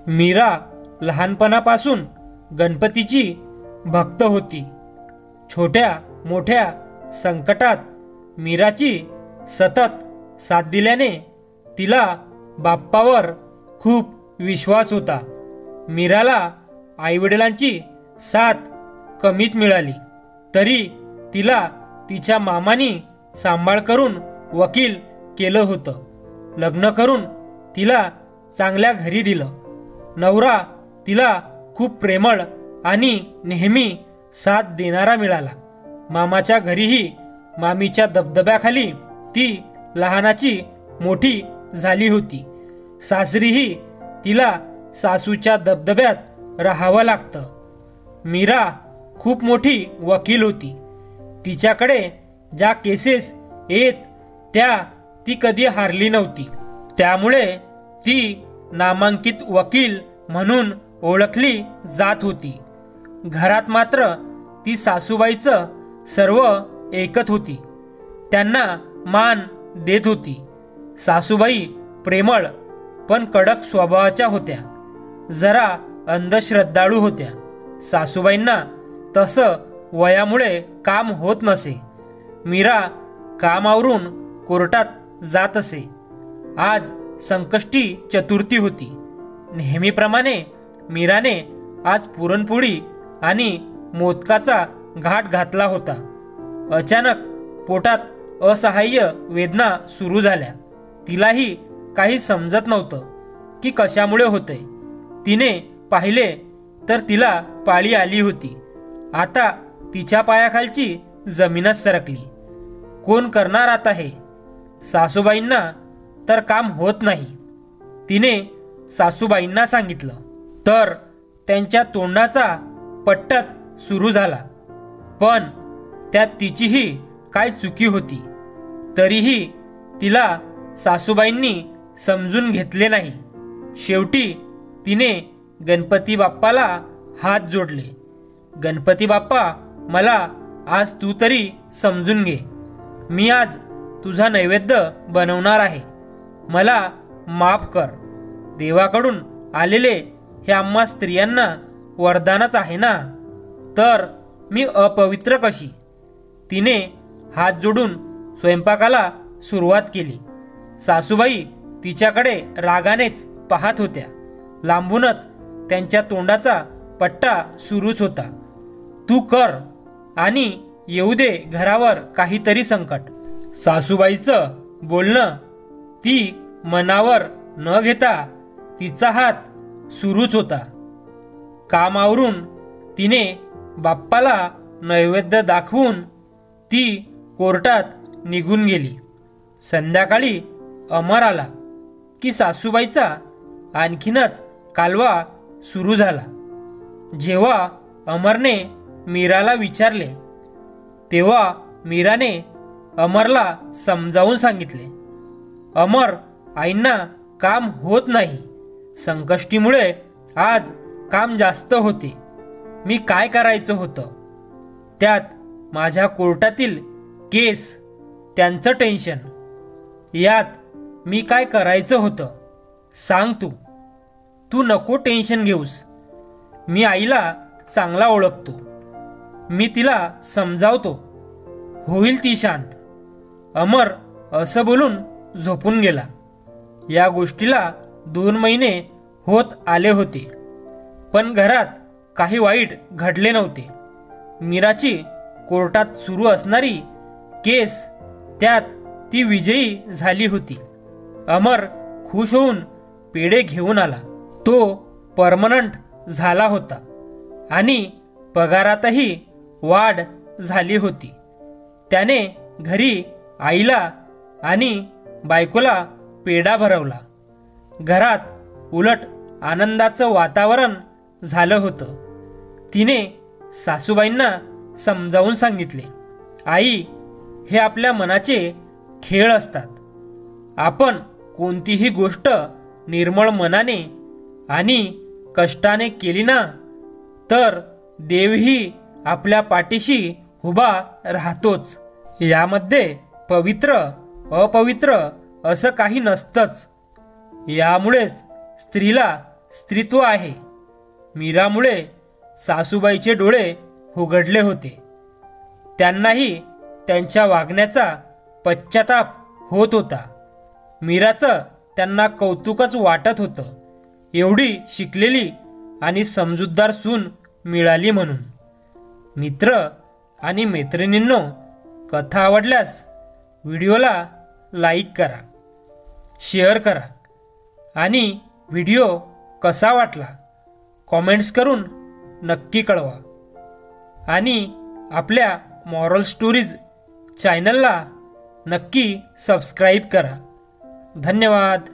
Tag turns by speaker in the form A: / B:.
A: मीरा लहानपणापासून गणपतीची भक्त होती. छोट्या मोठ्या संकटात मीराची सतत साथ दिल्याने तिला बाप्पावर खूप विश्वास होता. मीराला आईवडिलांची साथ कमीच मिळाली तरी तिला तिच्या मामानी सांभाळ करून वकील केलं होतं. लग्न करून तिला चांगल्या घरी दिलं. नवरा तिला खूप प्रेमळ आणि नेहमी साथ देणारा मिळाला. मामाच्या घरीही मामीच्या दबदब्याखाली ती लहानाची मोठी झाली होती. सासरीही तिला सासूच्या दबदब्यात राहावं लागतं. मीरा खूप मोठी वकील होती. तिच्याकडे ज्या केसेस येत त्या ती कधी हारली नव्हती. त्यामुळे ती नामांकित वकील म्हणून ओळखली जात होती. घरात मात्र ती सासूबाईचं सर्व ऐकत होती. त्यांना मान देत होती. सासूबाई प्रेमळ पण कडक स्वभावाच्या होत्या. जरा अंधश्रद्धाळू होत्या. सासूबाईंना तसं वयामुळे काम होत नसे. मीरा कामावरून कोर्टात जात असे. आज संकष्टी चतुर्थी होती. नेहमीप्रमाणे मीराने आज पुरणपोळी आणि मोदकाचा घाट घातला होता. अचानक पोटात असहाय्य वेदना सुरू झाल्या. तिलाही काही समजत नव्हतं की कशामुळे होतंय. तिने पाहिले तर तिला पाळी आली होती. आता तिच्या पायाखालची जमीनच सरकली. कोण करणार आता हे? सासूबाईंना तर काम होत नाही. तिने सासूबाईंना सांगितलं तर त्यांच्या तोंडाचा पट्टच सुरू झाला. पण त्यात तिचीही काय चुकी होती. तरीही तिला सासूबाईंनी समजून घेतले नाही. शेवटी तिने गणपती बाप्पाला हात जोडले. गणपती बाप्पा, मला आज तू तरी समजून घे. मी आज तुझा नैवेद्य बनवणार आहे. मला माफ कर. देवाकडून आलेले हे आम्हा स्त्रियांना वरदानच आहे ना, तर मी अपवित्र कशी? तिने हात जोडून स्वयंपाकाला सुरुवात केली. सासूबाई तिच्याकडे रागानेच पाहत होत्या. लांबूनच त्यांच्या तोंडाचा पट्टा सुरूच होता. तू कर आणि येऊ दे घरावर काहीतरी संकट. सासूबाईचं बोलणं ती मनावर न घेता तिचा हात सुरूच होता. कामावरून तिने बाप्पाला नैवेद्य दाखवून ती कोर्टात निघून गेली. संध्याकाळी अमर आला की सासूबाईचा आणखीनच कालवा सुरू झाला. जेव्हा अमरने मीराला विचारले तेव्हा मीराने अमरला समजावून सांगितले. अमर, आईंना काम होत नाही. संकष्टीमुळे आज काम जास्त होते. मी काय करायचं होतं? त्यात माझ्या कोर्टातील केस, त्यांचं टेन्शन. यात मी काय करायचं होतं सांग तू. तू नको टेन्शन घेऊस. मी आईला चांगला ओळखतो. मी तिला समजावतो. होईल ती शांत. अमर असं बोलून झोपून गेला. या गोष्टीला 2 महिने होत आले होते. पण घरात काही वाईट घडले नव्हते. मीराची कोर्टात सुरू असणारी केस, त्यात ती विजयी झाली होती. अमर खुश होऊन पेढे घेऊन आला. तो परमनंट झाला होता आणि पगारातही वाढ झाली होती. त्याने घरी आईला आणि बायकोला पेढा भरवला. घरात उलट आनंदाचं वातावरण झालं होतं. तिने सासूबाईंना समजावून सांगितले, आई, हे आपल्या मनाचे खेळ असतात. आपण कोणतीही गोष्ट निर्मळ मनाने आणि कष्टाने केली ना, तर देवही आपल्या पाठीशी उभा राहतोच. यामध्ये पवित्र अपवित्र असं काही नसतंच. यामुळेच स्त्रीला स्त्रीत्व आहे. मीरामुळे सासूबाईचे डोळे उघडले होते. त्यांनाही त्यांच्या वागण्याचा पश्चाताप होत होता. मीराचं त्यांना कौतुकच वाटत होतं, एवढी शिकलेली आणि समजूतदार सून मिळाली म्हणून. मित्र आणि मैत्रिणींनो, कथा आवडल्यास व्हिडिओला लाईक करा, शेअर करा आणि व्हिडिओ कसा वाटला कॉमेंट्स करून नक्की कळवा. आणि आपल्या मॉरल स्टोरीज चॅनलला नक्की सबस्क्राईब करा. धन्यवाद.